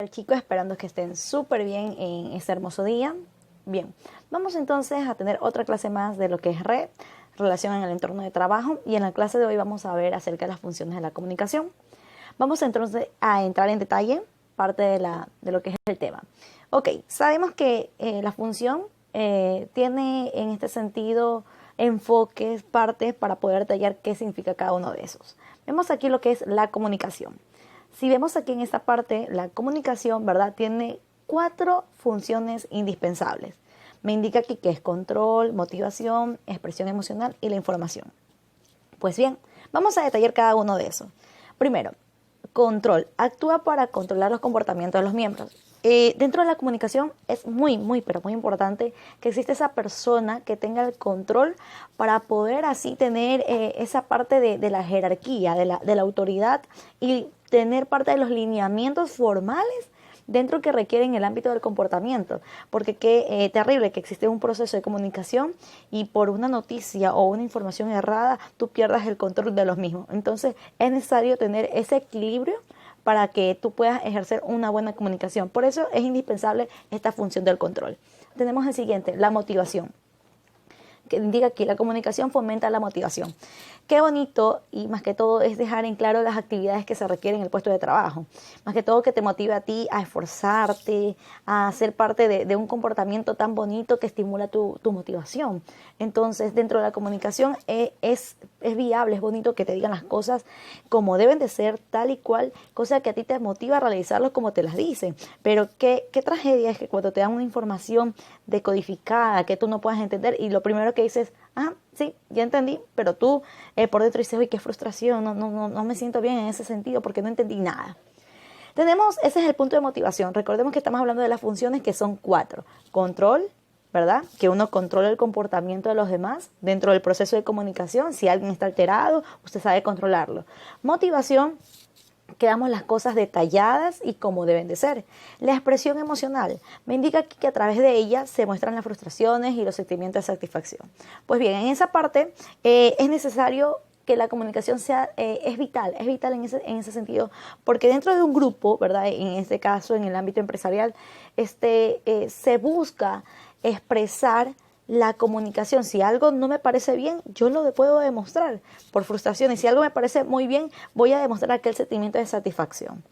Chicos, esperando que estén súper bien en este hermoso día. Bien, vamos entonces a tener otra clase más de lo que es red, relación en el entorno de trabajo, y en la clase de hoy vamos a ver acerca de las funciones de la comunicación. Vamos entonces a entrar en detalle parte de lo que es el tema. Ok, sabemos que la función tiene en este sentido enfoques, partes para poder detallar qué significa cada uno de esos. Vemos aquí lo que es la comunicación. Si vemos aquí en esta parte, la comunicación, ¿verdad?, tiene 4 funciones indispensables. Me indica aquí que es control, motivación, expresión emocional y la información. Pues bien, vamos a detallar cada uno de esos. Primero, control. Actúa para controlar los comportamientos de los miembros. Dentro de la comunicación es pero muy importante que exista esa persona que tenga el control para poder así tener esa parte de la jerarquía, de la autoridad, y tener parte de los lineamientos formales dentro que requieren el ámbito del comportamiento, porque qué terrible que existe un proceso de comunicación y por una noticia o una información errada tú pierdas el control de los mismos. Entonces es necesario tener ese equilibrio para que tú puedas ejercer una buena comunicación. Por eso es indispensable esta función del control. Tenemos el siguiente, la motivación, que indica que la comunicación fomenta la motivación. Qué bonito, y más que todo es dejar en claro las actividades que se requieren en el puesto de trabajo. Más que todo que te motive a ti a esforzarte, a ser parte de un comportamiento tan bonito que estimula tu motivación. Entonces, dentro de la comunicación es viable, es bonito que te digan las cosas como deben de ser, tal y cual, cosa que a ti te motiva a realizarlo como te las dicen. Pero qué tragedia es que cuando te dan una información decodificada que tú no puedas entender y lo primero que dices, sí, ya entendí, pero tú por dentro dices, uy, qué frustración, no me siento bien en ese sentido porque no entendí nada. Ese es el punto de motivación. Recordemos que estamos hablando de las funciones, que son 4. Control, ¿verdad? Que uno controla el comportamiento de los demás dentro del proceso de comunicación. Si alguien está alterado, usted sabe controlarlo. Motivación, que damos las cosas detalladas y como deben de ser. La expresión emocional me indica aquí que a través de ella se muestran las frustraciones y los sentimientos de satisfacción. Pues bien, en esa parte es necesario que la comunicación sea, es vital en ese sentido, porque dentro de un grupo, ¿verdad?, en este caso en el ámbito empresarial, se busca expresar la comunicación. Si algo no me parece bien, yo lo puedo demostrar por frustración. Y si algo me parece muy bien, voy a demostrar aquel sentimiento de satisfacción.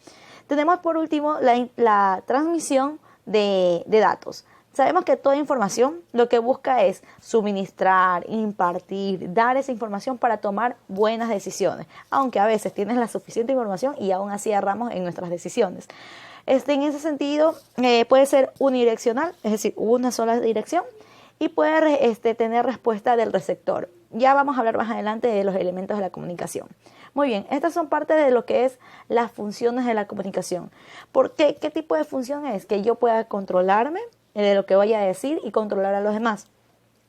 Tenemos por último la transmisión de datos. Sabemos que toda información lo que busca es suministrar, impartir, dar esa información para tomar buenas decisiones. Aunque a veces tienes la suficiente información y aún así erramos en nuestras decisiones. En ese sentido, puede ser unidireccional, es decir, una sola dirección, y puede tener respuesta del receptor. Ya vamos a hablar más adelante de los elementos de la comunicación. Muy bien, estas son parte de lo que es las funciones de la comunicación. ¿Por qué? ¿Qué tipo de función es? Que yo pueda controlarme de lo que vaya a decir y controlar a los demás.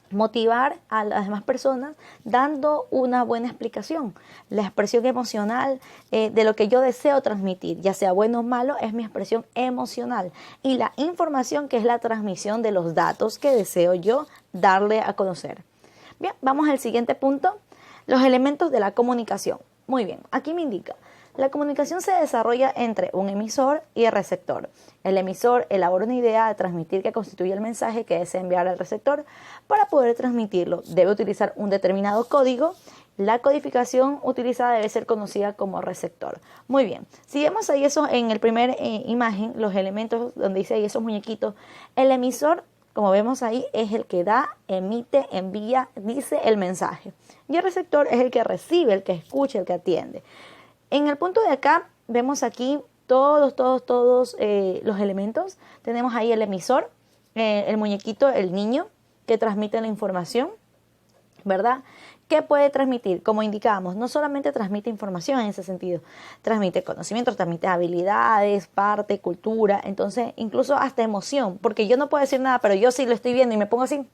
Motivar a las demás personas dando una buena explicación. La expresión emocional de lo que yo deseo transmitir, ya sea bueno o malo, es mi expresión emocional. Y la información, que es la transmisión de los datos que deseo yo darle a conocer. Bien, vamos al siguiente punto, los elementos de la comunicación. Muy bien, aquí me indica, la comunicación se desarrolla entre un emisor y el receptor. El emisor elabora una idea de transmitir que constituye el mensaje que desea enviar al receptor. Para poder transmitirlo, debe utilizar un determinado código. La codificación utilizada debe ser conocida como receptor. Muy bien, si vemos ahí eso en el primer imagen, los elementos donde dice ahí esos muñequitos, el emisor, como vemos ahí, es el que da, emite, envía, dice el mensaje. Y el receptor es el que recibe, el que escucha, el que atiende. En el punto de acá, vemos aquí todos los elementos. Tenemos ahí el emisor, el muñequito, el niño, que transmite la información, ¿verdad? ¿Qué puede transmitir? Como indicábamos, no solamente transmite información en ese sentido, transmite conocimientos, transmite habilidades, parte, cultura, entonces incluso hasta emoción, porque yo no puedo decir nada, pero yo sí lo estoy viendo y me pongo así,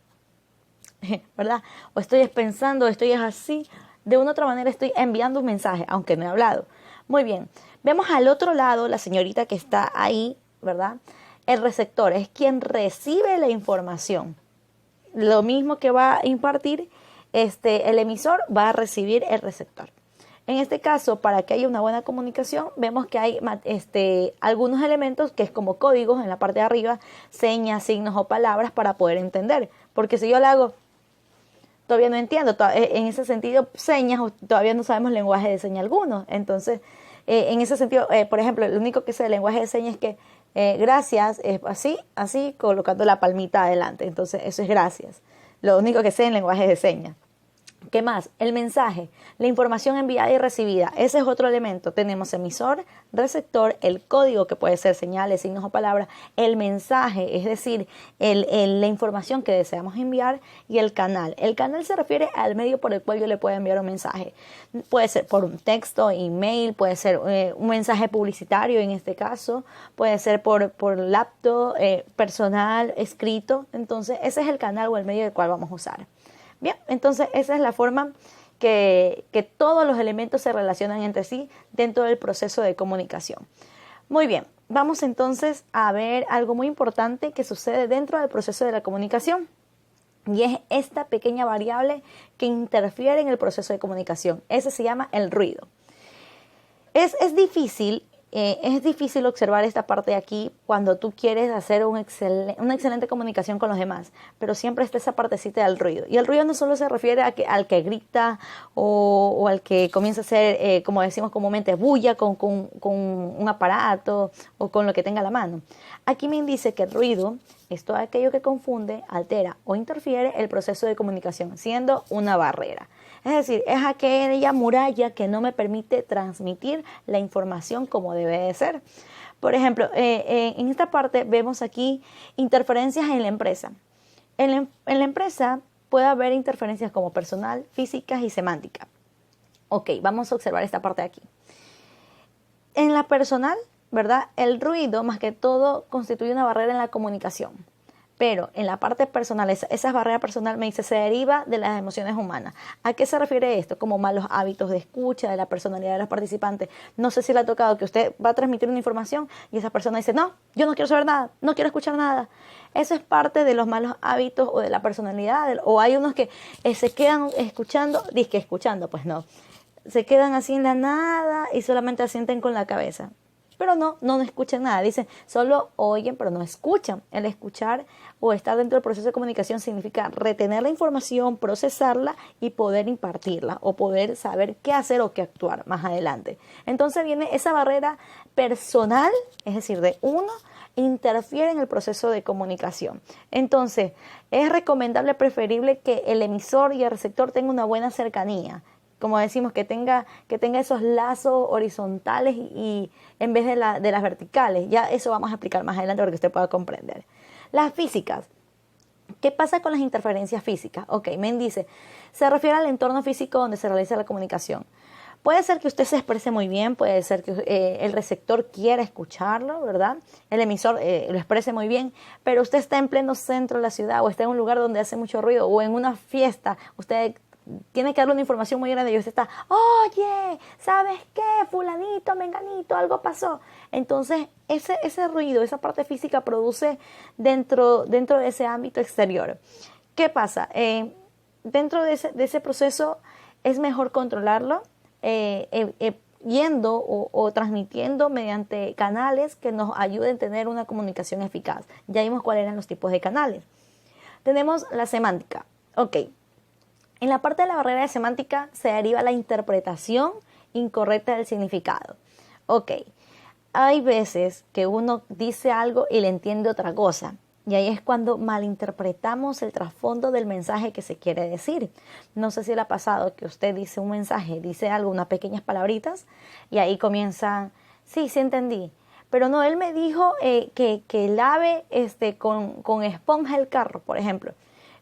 ¿verdad? O estoy pensando, estoy así. De una u otra manera estoy enviando un mensaje, aunque no he hablado. Muy bien, vemos al otro lado la señorita que está ahí, ¿verdad? El receptor es quien recibe la información. Lo mismo que va a impartir, el emisor va a recibir el receptor. En este caso, para que haya una buena comunicación, vemos que hay algunos elementos que es como códigos en la parte de arriba, señas, signos o palabras para poder entender. Porque si yo le hago, todavía no entiendo, en ese sentido, señas, todavía no sabemos lenguaje de señas alguno. Entonces, en ese sentido, por ejemplo, lo único que sé del lenguaje de señas es que gracias es así, colocando la palmita adelante. Entonces, eso es gracias. Lo único que sé en lenguaje de señas. ¿Qué más? El mensaje, la información enviada y recibida. Ese es otro elemento. Tenemos emisor, receptor, el código que puede ser señales, signos o palabras, el mensaje, es decir, la información que deseamos enviar y el canal. El canal se refiere al medio por el cual yo le puedo enviar un mensaje. Puede ser por un texto, email, puede ser un mensaje publicitario en este caso, puede ser por laptop, personal, escrito. Entonces, ese es el canal o el medio del cual vamos a usar. Bien, entonces esa es la forma que todos los elementos se relacionan entre sí dentro del proceso de comunicación. Muy bien, vamos entonces a ver algo muy importante que sucede dentro del proceso de la comunicación. Y es esta pequeña variable que interfiere en el proceso de comunicación. Ese se llama el ruido. Es difícil observar esta parte de aquí cuando tú quieres hacer una excelente comunicación con los demás, pero siempre está esa partecita del ruido. Y el ruido no solo se refiere al que grita o al que comienza a hacer, como decimos comúnmente, bulla con un aparato o con lo que tenga a la mano. Aquí me dice que el ruido es todo aquello que confunde, altera o interfiere el proceso de comunicación, siendo una barrera. Es decir, es aquella muralla que no me permite transmitir la información como debe de ser. Por ejemplo, en esta parte vemos aquí interferencias en la empresa. En la empresa puede haber interferencias como personal, físicas y semánticas. Ok, vamos a observar esta parte de aquí. En la personal, ¿verdad? El ruido, más que todo, constituye una barrera en la comunicación. Pero en la parte personal, esa barrera personal me dice, se deriva de las emociones humanas. ¿A qué se refiere esto? Como malos hábitos de escucha, de la personalidad de los participantes. No sé si le ha tocado que usted va a transmitir una información y esa persona dice, no, yo no quiero saber nada, no quiero escuchar nada. Eso es parte de los malos hábitos o de la personalidad. O hay unos que se quedan escuchando, pues no. Se quedan así en la nada y solamente asienten con la cabeza. Pero no escuchan nada. Dicen, solo oyen, pero no escuchan. El escuchar o estar dentro del proceso de comunicación significa retener la información, procesarla y poder impartirla o poder saber qué hacer o qué actuar más adelante. Entonces viene esa barrera personal, es decir, de uno, interfiere en el proceso de comunicación. Entonces, es recomendable, preferible que el emisor y el receptor tengan una buena cercanía. Como decimos, que tenga esos lazos horizontales y en vez de las verticales. Ya eso vamos a explicar más adelante para que usted pueda comprender. Las físicas. ¿Qué pasa con las interferencias físicas? Ok, Men dice, se refiere al entorno físico donde se realiza la comunicación. Puede ser que usted se exprese muy bien, puede ser que el receptor quiera escucharlo, ¿verdad? El emisor lo exprese muy bien, pero usted está en pleno centro de la ciudad o está en un lugar donde hace mucho ruido o en una fiesta, usted tiene que darle una información muy grande y usted está, oye, ¿sabes qué? Fulanito, menganito, algo pasó. Entonces, ese ruido, esa parte física produce dentro de ese ámbito exterior. ¿Qué pasa? Dentro de ese proceso es mejor controlarlo yendo o transmitiendo mediante canales que nos ayuden a tener una comunicación eficaz. Ya vimos cuáles eran los tipos de canales. Tenemos la semántica. Ok. En la parte de la barrera de semántica se deriva la interpretación incorrecta del significado. Ok, hay veces que uno dice algo y le entiende otra cosa. Y ahí es cuando malinterpretamos el trasfondo del mensaje que se quiere decir. No sé si le ha pasado que usted dice un mensaje, dice algo, unas pequeñas palabritas, y ahí comienzan, sí entendí. Pero no, él me dijo que lave con esponja el carro, por ejemplo.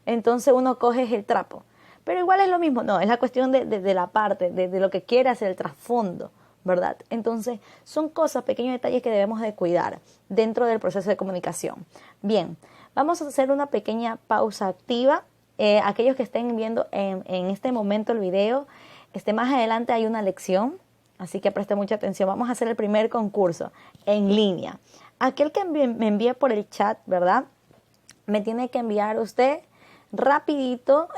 Entonces uno coge el trapo. Pero igual es lo mismo, no, es la cuestión de la parte, de lo que quiere hacer el trasfondo, ¿verdad? Entonces, son cosas, pequeños detalles que debemos de cuidar dentro del proceso de comunicación. Bien, vamos a hacer una pequeña pausa activa. Aquellos que estén viendo en este momento el video, más adelante hay una lección, así que preste mucha atención. Vamos a hacer el primer concurso en línea. Aquel que me envíe por el chat, ¿verdad? Me tiene que enviar usted rapidito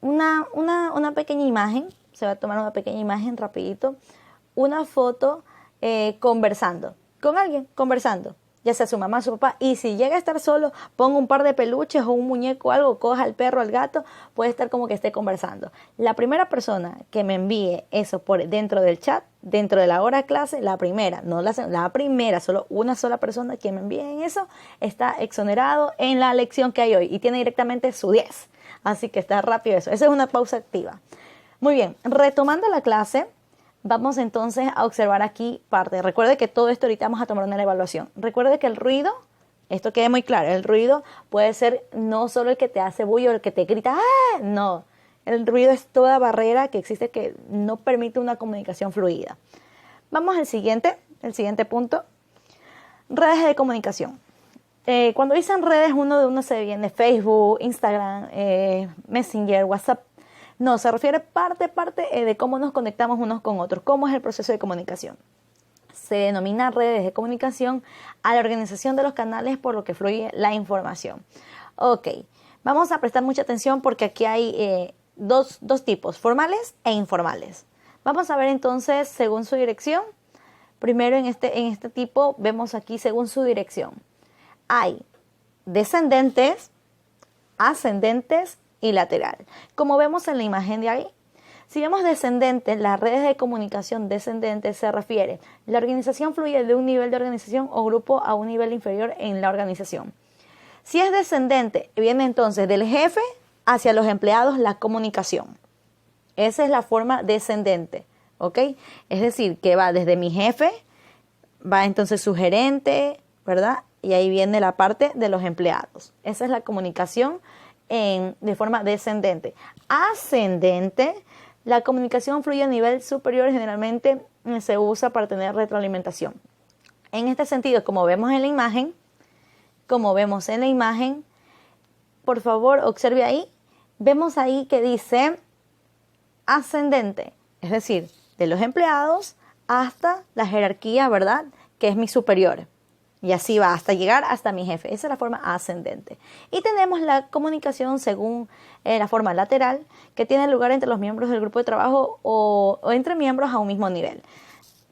una pequeña imagen se va a tomar una pequeña imagen rapidito, una foto conversando con alguien, conversando, ya sea su mamá, su papá, y si llega a estar solo, ponga un par de peluches o un muñeco o algo, coja al perro, al gato, puede estar como que esté conversando. La primera persona que me envíe eso por dentro del chat, dentro de la hora de clase, la primera, no la primera, solo una sola persona que me envíe en eso, está exonerado en la lección que hay hoy y tiene directamente su 10. Así que está rápido eso. Esa es una pausa activa. Muy bien, retomando la clase, vamos entonces a observar aquí parte. Recuerde que todo esto ahorita vamos a tomar una evaluación. Recuerde que el ruido, esto quede muy claro, el ruido puede ser no solo el que te hace bullo, el que te grita, ¡ah! No, el ruido es toda barrera que existe que no permite una comunicación fluida. Vamos al siguiente, el siguiente punto. Redes de comunicación. Cuando dicen redes, uno se viene Facebook, Instagram, Messenger, WhatsApp. No, se refiere parte de cómo nos conectamos unos con otros, cómo es el proceso de comunicación. Se denomina redes de comunicación a la organización de los canales por lo que fluye la información. Ok, vamos a prestar mucha atención porque aquí hay dos tipos, formales e informales. Vamos a ver entonces según su dirección. Primero en este tipo vemos aquí según su dirección. Hay descendentes, ascendentes y lateral. Como vemos en la imagen de ahí, si vemos descendentes, las redes de comunicación descendentes se refiere, la organización fluye de un nivel de organización o grupo a un nivel inferior en la organización. Si es descendente, viene entonces del jefe hacia los empleados la comunicación. Esa es la forma descendente, ¿ok? Es decir, que va desde mi jefe, va entonces su gerente, ¿verdad? Y ahí viene la parte de los empleados. Esa es la comunicación de forma descendente. Ascendente, la comunicación fluye a nivel superior, generalmente se usa para tener retroalimentación. En este sentido, como vemos en la imagen, por favor observe ahí, vemos ahí que dice ascendente, es decir, de los empleados hasta la jerarquía, ¿verdad? Que es mi superior. Y así va hasta llegar hasta mi jefe. Esa es la forma ascendente. Y tenemos la comunicación según la forma lateral, que tiene lugar entre los miembros del grupo de trabajo o entre miembros a un mismo nivel.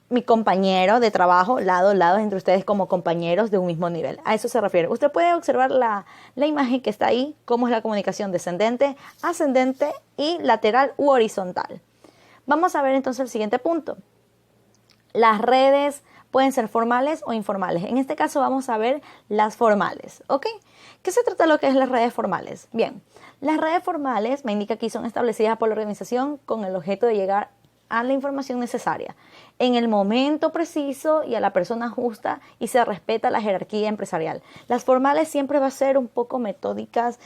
Mi compañero de trabajo, lado a lado, entre ustedes como compañeros de un mismo nivel. A eso se refiere. Usted puede observar la imagen que está ahí, cómo es la comunicación descendente, ascendente y lateral u horizontal. Vamos a ver entonces el siguiente punto. Las redes pueden ser formales o informales. En este caso vamos a ver las formales, ¿ok? ¿Qué se trata de lo que es las redes formales? Bien, las redes formales, me indica aquí, son establecidas por la organización con el objeto de llegar a la información necesaria en el momento preciso y a la persona justa y se respeta la jerarquía empresarial. Las formales siempre va a ser un poco metódicas,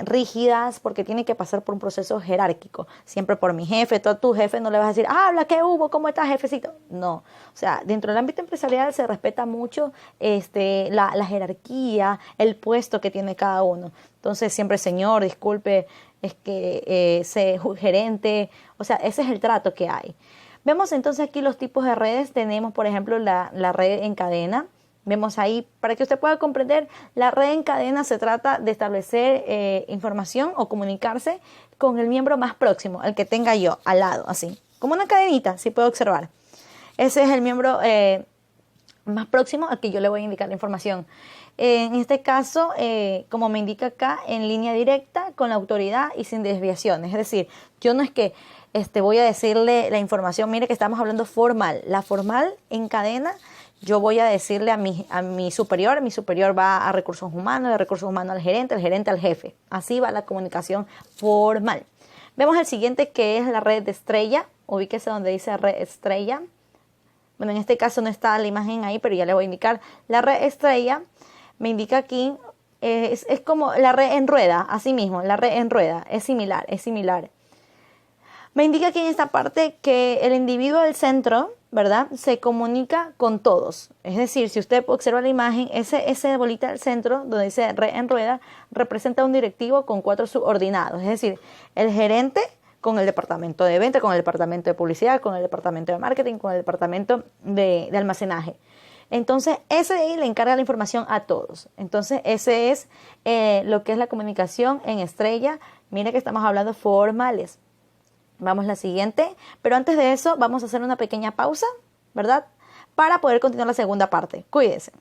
rígidas, porque tiene que pasar por un proceso jerárquico. Siempre por mi jefe, tú a tu jefe no le vas a decir, habla, ¿qué hubo? ¿Cómo estás, jefecito? No, o sea, dentro del ámbito empresarial se respeta mucho la jerarquía, el puesto que tiene cada uno. Entonces siempre, señor, disculpe, es que gerente, o sea, ese es el trato que hay. Vemos entonces aquí los tipos de redes. Tenemos, por ejemplo, la red en cadena. Vemos ahí, para que usted pueda comprender, la red en cadena se trata de establecer información o comunicarse con el miembro más próximo, el que tenga yo al lado, así, como una cadenita, si puedo observar. Ese es el miembro más próximo al que yo le voy a indicar la información. En este caso, como me indica acá, en línea directa con la autoridad y sin desviaciones. Es decir, yo no es que voy a decirle la información, mire que estamos hablando formal. La formal en cadena, yo voy a decirle a mi superior va a recursos humanos, de recursos humanos al gerente, el gerente al jefe. Así va la comunicación formal. Vemos el siguiente, que es la red de estrella. Ubíquese donde dice red estrella. Bueno, en este caso no está la imagen ahí, pero ya le voy a indicar. La red estrella me indica aquí, es como la red en rueda, así mismo, la red en rueda, es similar. Me indica aquí en esta parte que el individuo del centro, ¿verdad?, se comunica con todos. Es decir, si usted observa la imagen, ese bolita del centro, donde dice red en rueda, representa un directivo con 4 subordinados. Es decir, el gerente con el departamento de venta, con el departamento de publicidad, con el departamento de marketing, con el departamento de almacenaje. Entonces, ese de ahí le encarga la información a todos. Entonces, ese es lo que es la comunicación en estrella. Mire que estamos hablando formales. Vamos a la siguiente, pero antes de eso vamos a hacer una pequeña pausa, ¿verdad? Para poder continuar la segunda parte. Cuídense.